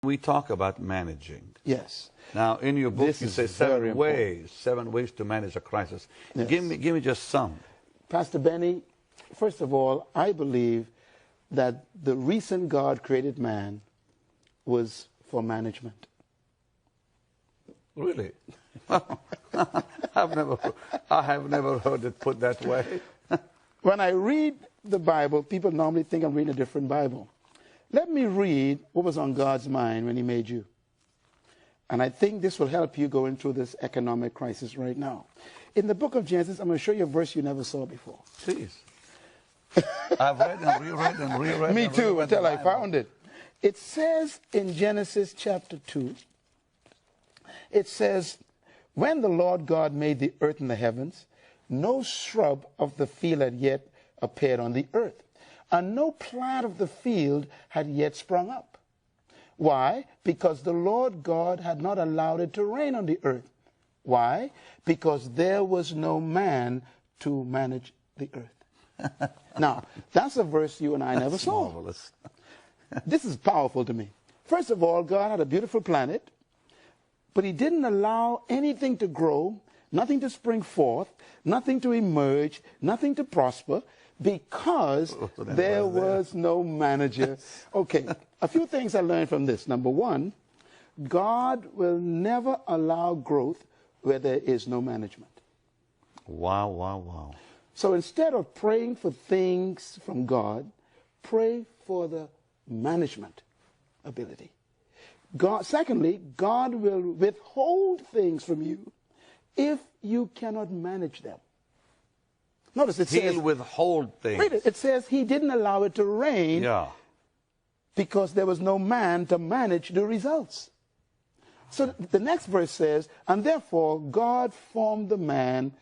We talk about managing. Yes. Now, in your book, This you is say very seven ways to manage a crisis. Yes. Give me just some. Pastor Benny, first of all, I believe that the reason God created man was for management. Really? I have never heard it put that way. When I read the Bible, people normally think I'm reading a different Bible. Let me read what was on God's mind when he made you. And I think this will help you going through this economic crisis right now. In the book of Genesis, I'm going to show you a verse you never saw before. Please. I've read and reread and reread. Me too, until I found it. It says in Genesis chapter 2, it says, when the Lord God made the earth and the heavens, no shrub of the field had yet appeared on the earth, and no plant of the field had yet sprung up. Why? Because the Lord God had not allowed it to rain on the earth. Why? Because there was no man to manage the earth. Now, that's a verse you and I never saw. Marvelous. This is powerful to me. First of all, God had a beautiful planet, but he didn't allow anything to grow, nothing to spring forth, nothing to emerge, nothing to prosper, because there was no manager. Okay, a few things I learned from this. Number one, God will never allow growth where there is no management. Wow, wow, wow. So instead of praying for things from God, pray for the management ability. Secondly, God will withhold things from you if you cannot manage them. Notice it says, He'll withhold things. Read it. It says he didn't allow it to rain because there was no man to manage the results. So the next verse says, and therefore God formed the man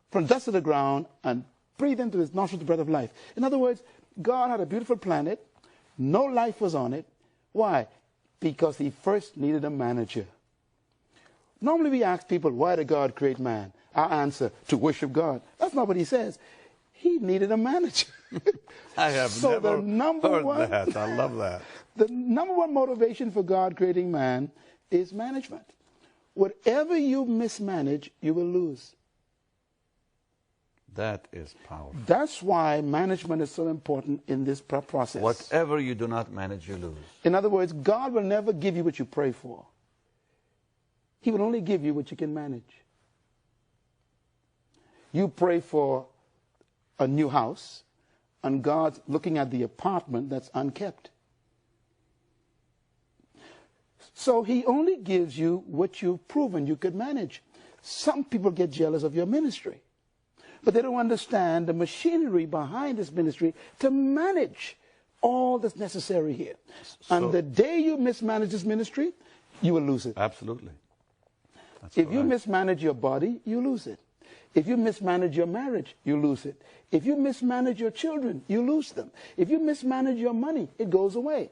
from dust of the ground and breathed into his nostrils the breath of life. In other words, God had a beautiful planet. No life was on it. Why? Because he first needed a manager. Normally we ask people, why did God create man? Our answer, to worship God. That's not what he says. He needed a manager. I have never heard that. I love that. The number one motivation for God creating man is management. Whatever you mismanage, you will lose. That is powerful. That's why management is so important in this process. Whatever you do not manage, you lose. In other words, God will never give you what you pray for. He will only give you what you can manage. You pray for a new house, and God's looking at the apartment that's unkept. So he only gives you what you've proven you could manage. Some people get jealous of your ministry, but they don't understand the machinery behind this ministry to manage all that's necessary here. And the day you mismanage this ministry, you will lose it. Absolutely. If you mismanage your body, you lose it. If you mismanage your marriage, you lose it. If you mismanage your children, you lose them. If you mismanage your money, it goes away.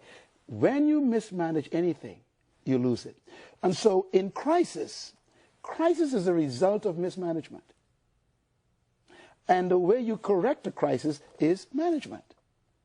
When you mismanage anything, you lose it. And so in crisis is a result of mismanagement. And the way you correct a crisis is management.